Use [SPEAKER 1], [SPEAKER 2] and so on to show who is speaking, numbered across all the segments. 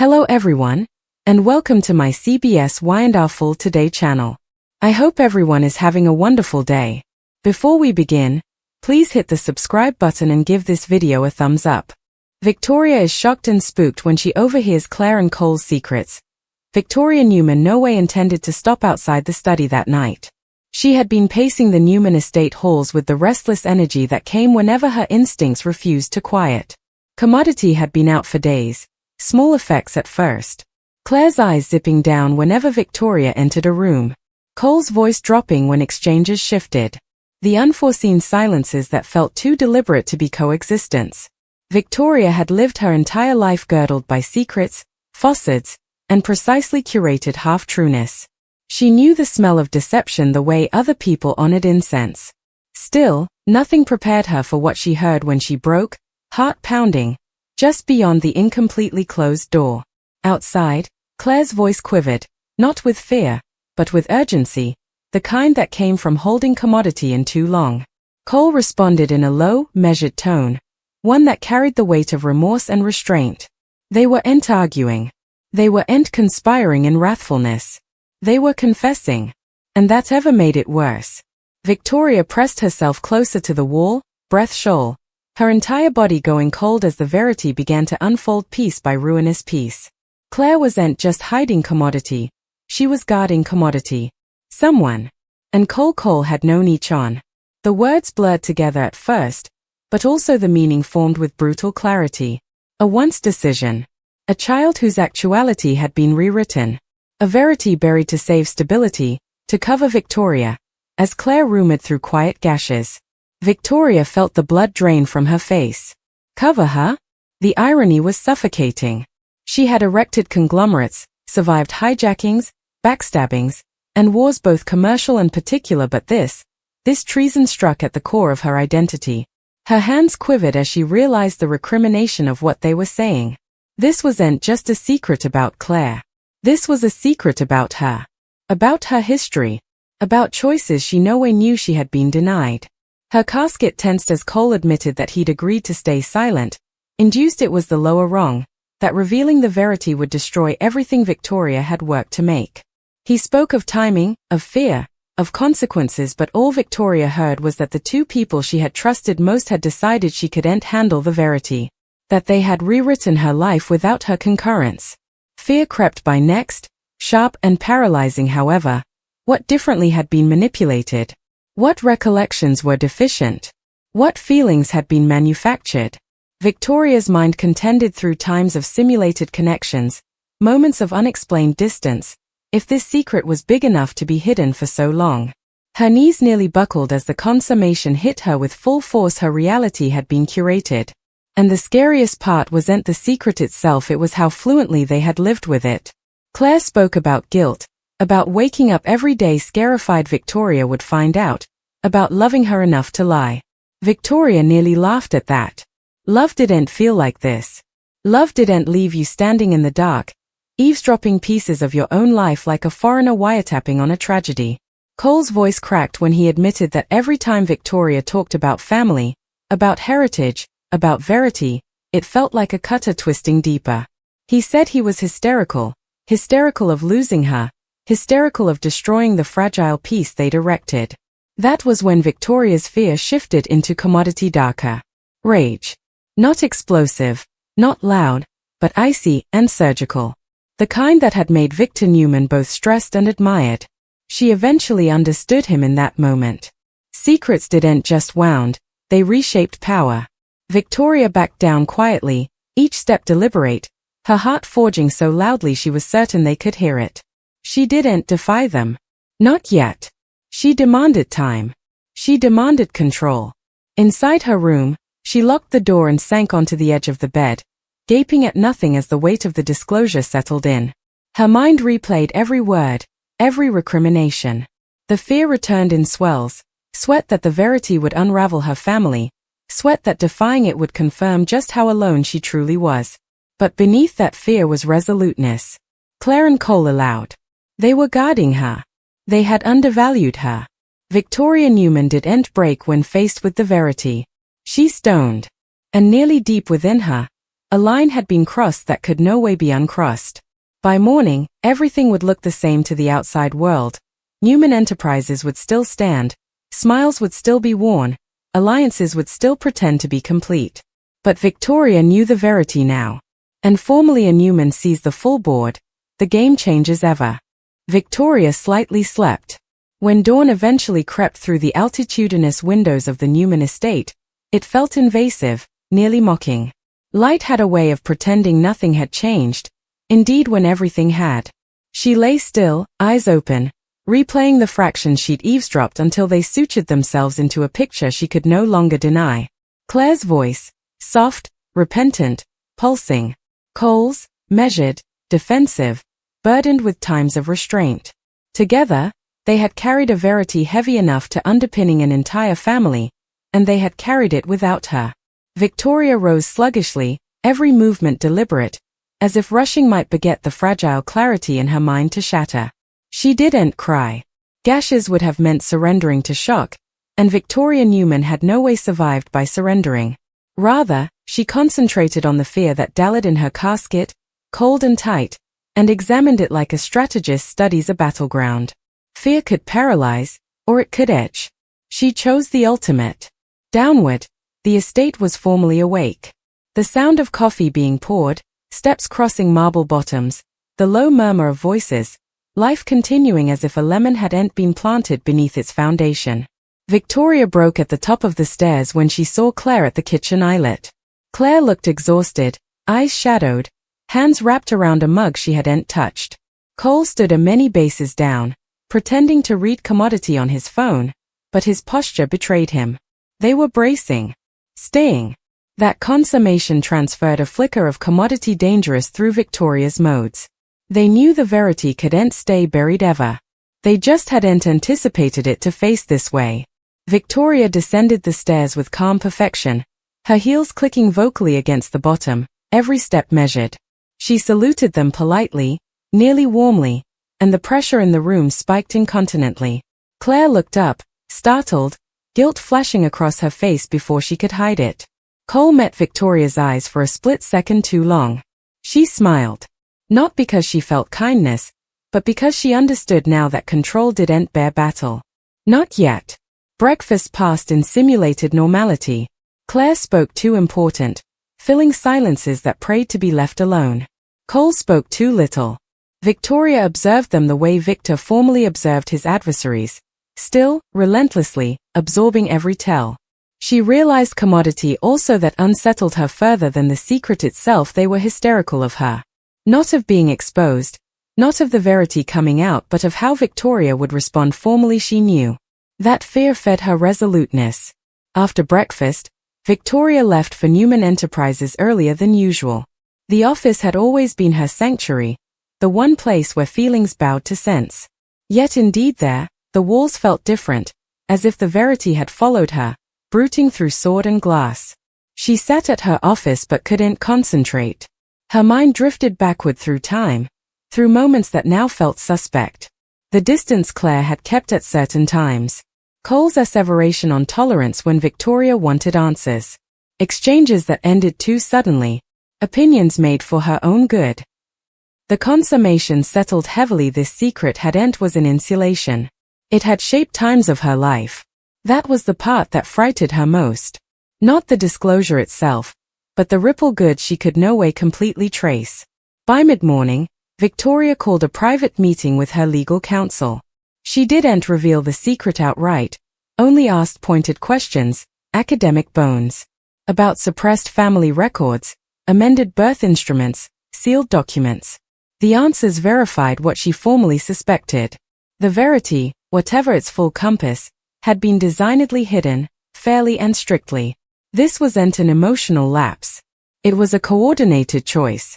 [SPEAKER 1] Hello everyone, and welcome to my CBS Wonderful Today channel. I hope everyone is having a wonderful day. Before we begin, please hit the subscribe button and give this video a thumbs up. Victoria is shocked and spooked when she overhears Claire and Cole's secrets. Victoria Newman no way intended to stop outside the study that night. She had been pacing the Newman estate halls with the restless energy that came whenever her instincts refused to quiet. Commodity had been out for days. Small effects at first. Claire's eyes zipping down whenever Victoria entered a room. Cole's voice dropping when exchanges shifted. The unforeseen silences that felt too deliberate to be coexistence. Victoria had lived her entire life girdled by secrets, facades, and precisely curated half-trueness. She knew the smell of deception the way other people honored incense. Still, nothing prepared her for what she heard when she broke, heart-pounding, just beyond the incompletely closed door. Outside, Claire's voice quivered, not with fear, but with urgency, the kind that came from holding Commodity in too long. Cole responded in a low, measured tone, one that carried the weight of remorse and restraint. They weren't arguing. They weren't conspiring in wrathfulness. They were confessing. And that ever made it worse. Victoria pressed herself closer to the wall, breath shoal, her entire body going cold as the verity began to unfold piece by ruinous piece. Claire wasn't just hiding Commodity, she was guarding Commodity. Someone. And Cole had known each on. The words blurred together at first, but also the meaning formed with brutal clarity. A once decision. A child whose actuality had been rewritten. A verity buried to save stability, to cover Victoria. As Claire rumored through quiet gashes. Victoria felt the blood drain from her face. Cover her? The irony was suffocating. She had erected conglomerates, survived hijackings, backstabbings, and wars both commercial and particular, but this treason struck at the core of her identity. Her hands quivered as she realized the recrimination of what they were saying. This wasn't just a secret about Claire. This was a secret about her. About her history. About choices she no way knew she had been denied. Her casket tensed as Cole admitted that he'd agreed to stay silent, induced it was the lower wrong, that revealing the verity would destroy everything Victoria had worked to make. He spoke of timing, of fear, of consequences, but all Victoria heard was that the two people she had trusted most had decided she couldn't handle the verity. That they had rewritten her life without her concurrence. Fear crept by next, sharp and paralyzing. However, what differently had been manipulated? What recollections were deficient? What feelings had been manufactured? Victoria's mind contended through times of simulated connections, moments of unexplained distance, if this secret was big enough to be hidden for so long. Her knees nearly buckled as the consummation hit her with full force. Her reality had been curated. And the scariest part wasn't the secret itself, it was how fluently they had lived with it. Claire spoke about guilt, about waking up every day scarified Victoria would find out, about loving her enough to lie. Victoria nearly laughed at that. Love didn't feel like this. Love didn't leave you standing in the dark, eavesdropping pieces of your own life like a foreigner wiretapping on a tragedy. Cole's voice cracked when he admitted that every time Victoria talked about family, about heritage, about verity, it felt like a cutter twisting deeper. He said he was hysterical of losing her, hysterical of destroying the fragile piece they'd erected. That was when Victoria's fear shifted into Commodity darker. Rage. Not explosive, not loud, but icy and surgical. The kind that had made Victor Newman both stressed and admired. She eventually understood him in that moment. Secrets didn't just wound, they reshaped power. Victoria backed down quietly, each step deliberate, her heart forging so loudly she was certain they could hear it. She didn't defy them. Not yet. She demanded time. She demanded control. Inside her room, she locked the door and sank onto the edge of the bed, gaping at nothing as the weight of the disclosure settled in. Her mind replayed every word, every recrimination. The fear returned in swells, sweat that the verity would unravel her family, sweat that defying it would confirm just how alone she truly was. But beneath that fear was resoluteness. Claire and Cole allowed. They were guarding her. They had undervalued her. Victoria Newman didn't break when faced with the verity. She stoned. And nearly deep within her, A line had been crossed that could no way be uncrossed. By morning, everything would look the same to the outside world. Newman Enterprises would still stand, smiles would still be worn, alliances would still pretend to be complete. But Victoria knew the verity now. And formally a Newman sees the full board, the game changes ever. Victoria slightly slept. When dawn eventually crept through the altitudinous windows of the Newman estate, it felt invasive, nearly mocking. Light had a way of pretending nothing had changed, indeed when everything had. She lay still, eyes open, replaying the fractions she'd eavesdropped until they sutured themselves into a picture she could no longer deny. Claire's voice, soft, repentant, pulsing. Cole's, measured, defensive, burdened with times of restraint. Together, they had carried a verity heavy enough to underpinning an entire family, and they had carried it without her. Victoria rose sluggishly, every movement deliberate, as if rushing might beget the fragile clarity in her mind to shatter. She didn't cry. Gashes would have meant surrendering to shock, and Victoria Newman had no way survived by surrendering. Rather, she concentrated on the fear that dallied in her casket, cold and tight, and examined it like a strategist studies a battleground. Fear could paralyze, or it could etch. She chose the ultimate. Downward, the estate was formally awake. The sound of coffee being poured, steps crossing marble bottoms, the low murmur of voices, life continuing as if a lemon hadn't been planted beneath its foundation. Victoria broke at the top of the stairs when she saw Claire at the kitchen eyelet. Claire looked exhausted, eyes shadowed, hands wrapped around a mug she hadn't touched. Cole stood a many bases down, pretending to read commodity on his phone, but his posture betrayed him. They were bracing. Staying. That consummation transferred a flicker of commodity dangerous through Victoria's modes. They knew the verity couldn't stay buried ever. They just hadn't anticipated it to face this way. Victoria descended the stairs with calm perfection, her heels clicking vocally against the bottom, every step measured. She saluted them politely, nearly warmly, and the pressure in the room spiked incontinently. Claire looked up, startled, guilt flashing across her face before she could hide it. Cole met Victoria's eyes for a split second too long. She smiled. Not because she felt kindness, but because she understood now that control didn't bear battle. Not yet. Breakfast passed in simulated normality. Claire spoke too important, filling silences that prayed to be left alone. Cole spoke too little. Victoria observed them the way Victor formerly observed his adversaries, still, relentlessly, absorbing every tell. She realized commodity also that unsettled her further than the secret itself. They were hysterical of her. Not of being exposed, not of the verity coming out, but of how Victoria would respond. Formally she knew. That fear fed her resoluteness. After breakfast, Victoria left for Newman Enterprises earlier than usual. The office had always been her sanctuary, the one place where feelings bowed to sense. Yet indeed there, the walls felt different, as if the verity had followed her, brooding through sword and glass. She sat at her office but couldn't concentrate. Her mind drifted backward through time, through moments that now felt suspect. The distance Claire had kept at certain times. Cole's asseveration on tolerance when Victoria wanted answers. Exchanges that ended too suddenly. Opinions made for her own good. The consummation settled heavily. This secret hadn't was an insulation. It had shaped times of her life. That was the part that frightened her most. Not the disclosure itself, but the ripple good she could no way completely trace. By mid-morning, Victoria called a private meeting with her legal counsel. She didn't reveal the secret outright, only asked pointed questions, academic bones. About suppressed family records, amended birth instruments, sealed documents. The answers verified what she formerly suspected. The verity, whatever its full compass, had been designedly hidden, fairly and strictly. This wasn't an emotional lapse. It was a coordinated choice.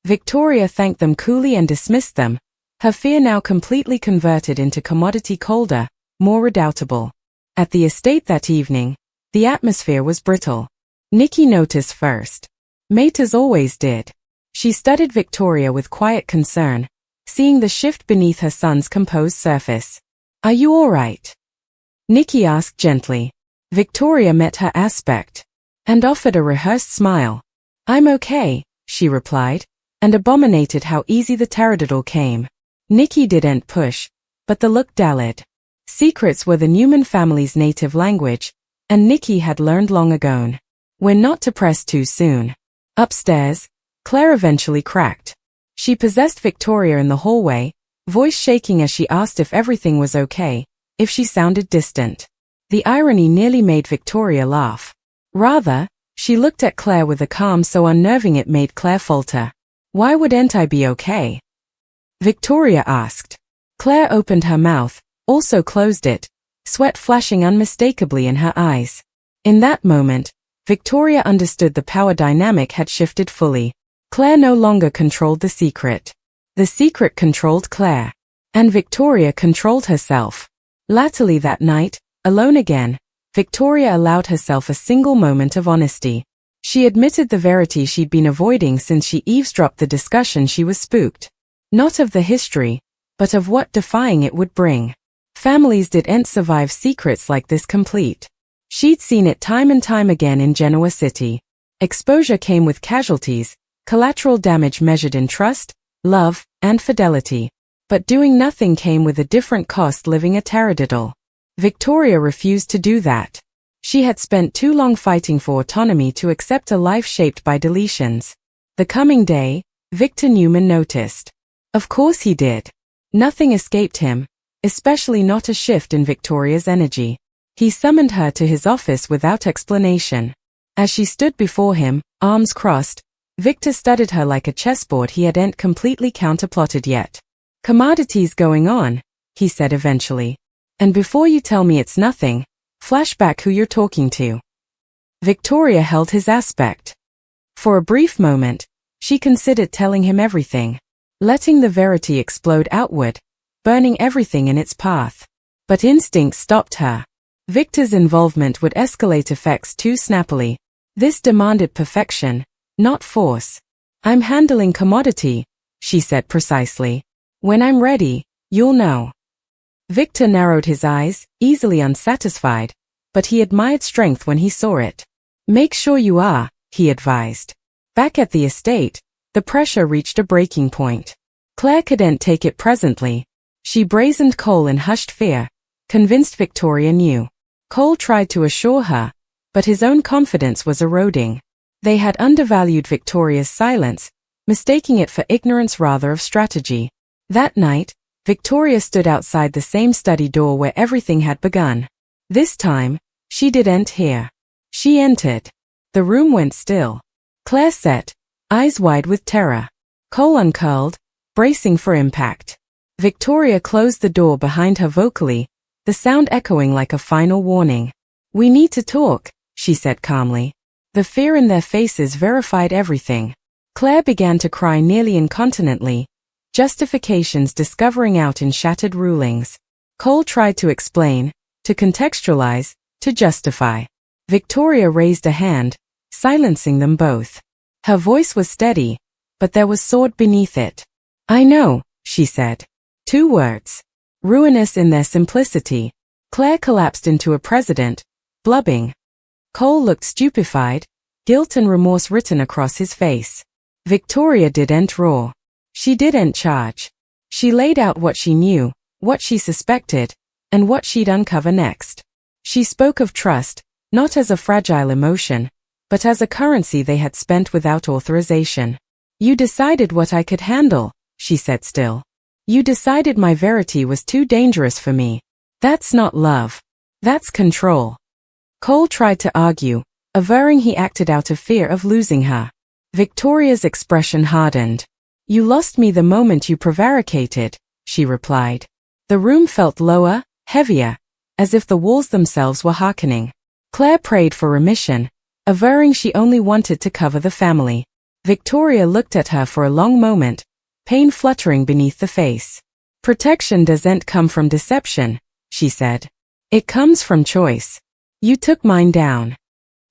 [SPEAKER 1] Victoria thanked them coolly and dismissed them, her fear now completely converted into commodity colder, more redoubtable. At the estate that evening, the atmosphere was brittle. Nikki noticed first. Matas always did. She studied Victoria with quiet concern, seeing the shift beneath her son's composed surface. "Are you all right?" Nikki asked gently. Victoria met her aspect and offered a rehearsed smile. I'm okay, she replied, and abominated how easy the taradiddle came. Nikki didn't push, but the look dallied. Secrets were the Newman family's native language, and Nikki had learned long ago. When not to press too soon. Upstairs, Claire eventually cracked. She possessed Victoria in the hallway, voice shaking as she asked if everything was okay, if she sounded distant. The irony nearly made Victoria laugh. Rather, she looked at Claire with a calm so unnerving it made Claire falter. Why wouldn't I be okay? Victoria asked. Claire opened her mouth, also closed it, sweat flashing unmistakably in her eyes. In that moment, Victoria understood the power dynamic had shifted fully. Claire no longer controlled the secret. The secret controlled Claire. And Victoria controlled herself. Latterly that night, alone again, Victoria allowed herself a single moment of honesty. She admitted the verity she'd been avoiding since she eavesdropped the discussion. She was spooked. Not of the history, but of what defying it would bring. Families didn't survive secrets like this complete. She'd seen it time and time again in Genoa City. Exposure came with casualties, collateral damage measured in trust, love, and fidelity. But doing nothing came with a different cost. Living a taradiddle. Victoria refused to do that. She had spent too long fighting for autonomy to accept a life shaped by deletions. The coming day, Victor Newman noticed. Of course he did. Nothing escaped him, especially not a shift in Victoria's energy. He summoned her to his office without explanation. As she stood before him, arms crossed, Victor studied her like a chessboard he hadn't completely counterplotted yet. Commodities going on, he said eventually. And before you tell me it's nothing, flashback who you're talking to. Victoria held his aspect. For a brief moment, she considered telling him everything, letting the verity explode outward, burning everything in its path. But instinct stopped her. Victor's involvement would escalate effects too snappily. This demanded perfection, not force. I'm handling commodity, she said precisely. When I'm ready, you'll know. Victor narrowed his eyes, easily unsatisfied, but he admired strength when he saw it. Make sure you are, he advised. Back at the estate, the pressure reached a breaking point. Claire couldn't take it presently. She brazened Cole in hushed fear, convinced Victoria knew. Cole tried to assure her, but his own confidence was eroding. They had undervalued Victoria's silence, mistaking it for ignorance rather of strategy. That night, Victoria stood outside the same study door where everything had begun. This time, she didn't hear. She entered. The room went still. Claire sat, eyes wide with terror. Cole uncurled, bracing for impact. Victoria closed the door behind her vocally, the sound echoing like a final warning. We need to talk, she said calmly. The fear in their faces verified everything. Claire began to cry nearly incontinently, justifications discovering out in shattered rulings. Cole tried to explain, to contextualize, to justify. Victoria raised a hand, silencing them both. Her voice was steady, but there was sword beneath it. I know, she said. 2 words. Ruinous in their simplicity. Claire collapsed into a president, blubbing. Cole looked stupefied, guilt and remorse written across his face. Victoria didn't roar. She didn't charge. She laid out what she knew, what she suspected, and what she'd uncover next. She spoke of trust, not as a fragile emotion, but as a currency they had spent without authorization. You decided what I could handle, she said still. You decided my verity was too dangerous for me. That's not love. That's control. Cole tried to argue, averring he acted out of fear of losing her. Victoria's expression hardened. You lost me the moment you prevaricated, she replied. The room felt lower, heavier, as if the walls themselves were hearkening. Claire prayed for remission, averring she only wanted to cover the family. Victoria looked at her for a long moment, pain fluttering beneath the face. Protection doesn't come from deception, she said. It comes from choice. You took mine down.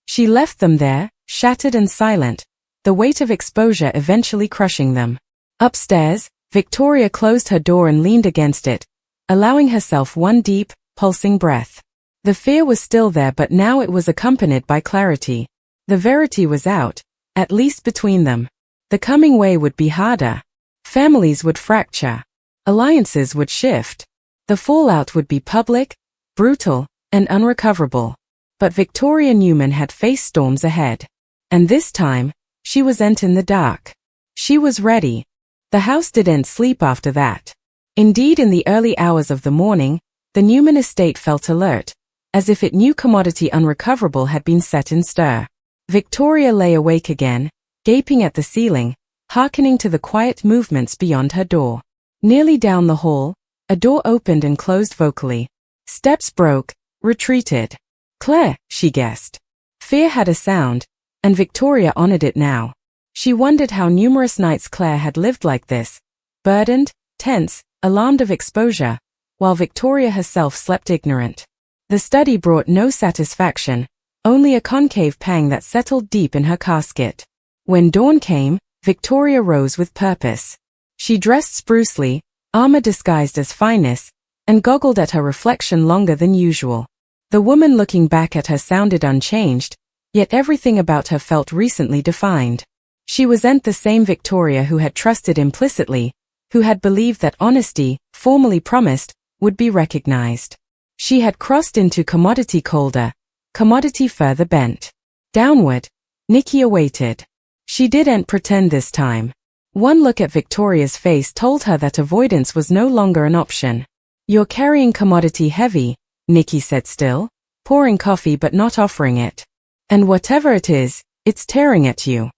[SPEAKER 1] She left them there, shattered and silent, the weight of exposure eventually crushing them. Upstairs, Victoria closed her door and leaned against it, allowing herself one deep, pulsing breath. The fear was still there, but now it was accompanied by clarity. The verity was out, at least between them. The coming way would be harder. Families would fracture. Alliances would shift. The fallout would be public, brutal, and unrecoverable. But Victoria Newman had faced storms ahead. And this time, she wasn't in the dark. She was ready. The house didn't sleep after that. Indeed, in the early hours of the morning, the Newman estate felt alert, as if it knew commodity unrecoverable had been set in stir. Victoria lay awake again, gaping at the ceiling, hearkening to the quiet movements beyond her door. Nearly down the hall, a door opened and closed vocally. Steps broke, retreated. Claire, she guessed. Fear had a sound, and Victoria honored it now. She wondered how numerous nights Claire had lived like this, burdened, tense, alarmed of exposure, while Victoria herself slept ignorant. The study brought no satisfaction, only a concave pang that settled deep in her casket. When dawn came, Victoria rose with purpose. She dressed sprucely, armor disguised as fineness, and goggled at her reflection longer than usual. The woman looking back at her sounded unchanged, yet everything about her felt recently defined. She wasn't the same Victoria who had trusted implicitly, who had believed that honesty, formally promised, would be recognized. She had crossed into commodity colder, commodity further bent. Downward, Nikki awaited. She didn't pretend this time. One look at Victoria's face told her that avoidance was no longer an option. You're carrying commodity heavy, Nikki said still, pouring coffee but not offering it. And whatever it is, it's tearing at you.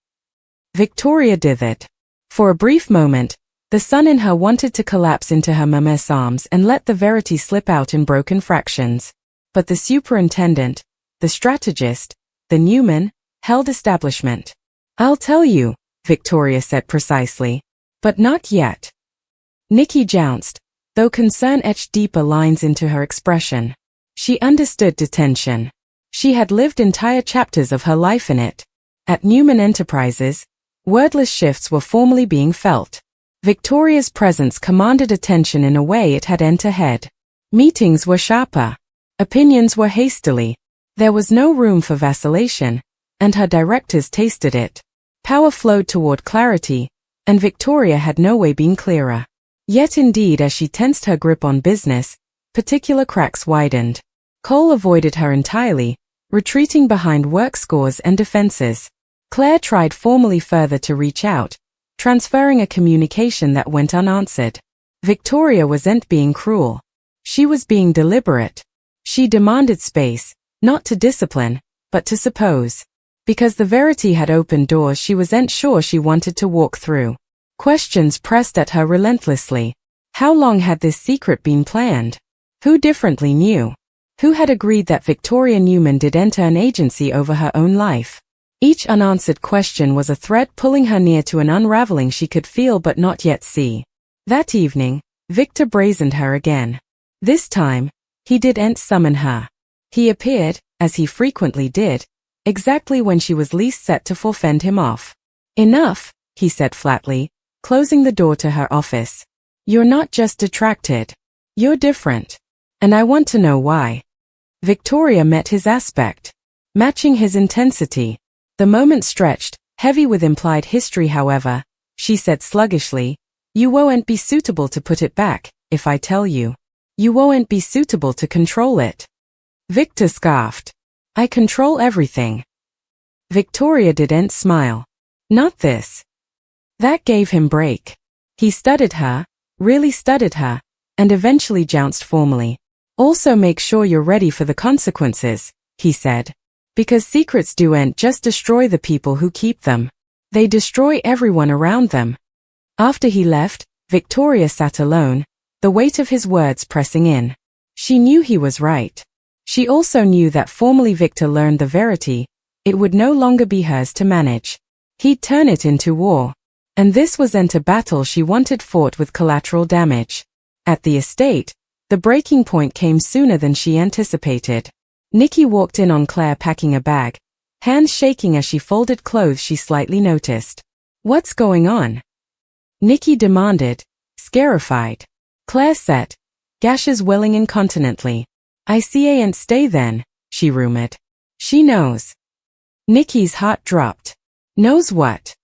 [SPEAKER 1] Victoria dithered. For a brief moment, the son in her wanted to collapse into her mama's arms and let the verity slip out in broken fractions. But the superintendent, the strategist, the Newman, held establishment. I'll tell you, Victoria said precisely. But not yet. Nikki jounced, though concern etched deeper lines into her expression. She understood detention. She had lived entire chapters of her life in it. At Newman Enterprises, wordless shifts were formally being felt. Victoria's presence commanded attention in a way it hadn't ahead. Meetings were sharper. Opinions were hastily. There was no room for vacillation, and her directors tasted it. Power flowed toward clarity, and Victoria had no way been clearer. Yet indeed, as she tensed her grip on business, particular cracks widened. Cole avoided her entirely, retreating behind work scores and defenses. Claire tried formally further to reach out, transferring a communication that went unanswered. Victoria wasn't being cruel. She was being deliberate. She demanded space, not to discipline, but to suppose. Because the verity had opened doors she wasn't sure she wanted to walk through. Questions pressed at her relentlessly. How long had this secret been planned? Who differently knew? Who had agreed that Victoria Newman did enter an agency over her own life? Each unanswered question was a thread pulling her near to an unraveling she could feel but not yet see. That evening, Victor brazened her again. This time, he didn't summon her. He appeared, as he frequently did, exactly when she was least set to fend him off. Enough, he said flatly, closing the door to her office. You're not just detracted. You're different. And I want to know why. Victoria met his aspect, matching his intensity. The moment stretched, heavy with implied history however, she said sluggishly, you won't be suitable to put it back, if I tell you. You won't be suitable to control it. Victor scoffed. I control everything. Victoria didn't smile. Not this. That gave him break. He studied her, really studied her, and eventually jounced formally. Also make sure you're ready for the consequences, he said. Because secrets don't just destroy the people who keep them. They destroy everyone around them. After he left, Victoria sat alone, the weight of his words pressing in. She knew he was right. She also knew that formally Victor learned the verity, it would no longer be hers to manage. He'd turn it into war. And this wasn't a battle she wanted fought with collateral damage. At the estate, the breaking point came sooner than she anticipated. Nikki walked in on Claire packing a bag, hands shaking as she folded clothes she slightly noticed. What's going on? Nikki demanded, scarified. Claire said, gashes welling incontinently. I see ain't stay then, she rumored. She knows. Nikki's heart dropped. Knows what?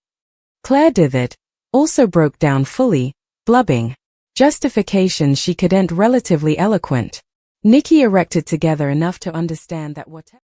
[SPEAKER 1] Claire Dithered also broke down fully, blubbing. Justifications she could end relatively eloquent. Nikki erected together enough to understand that whatever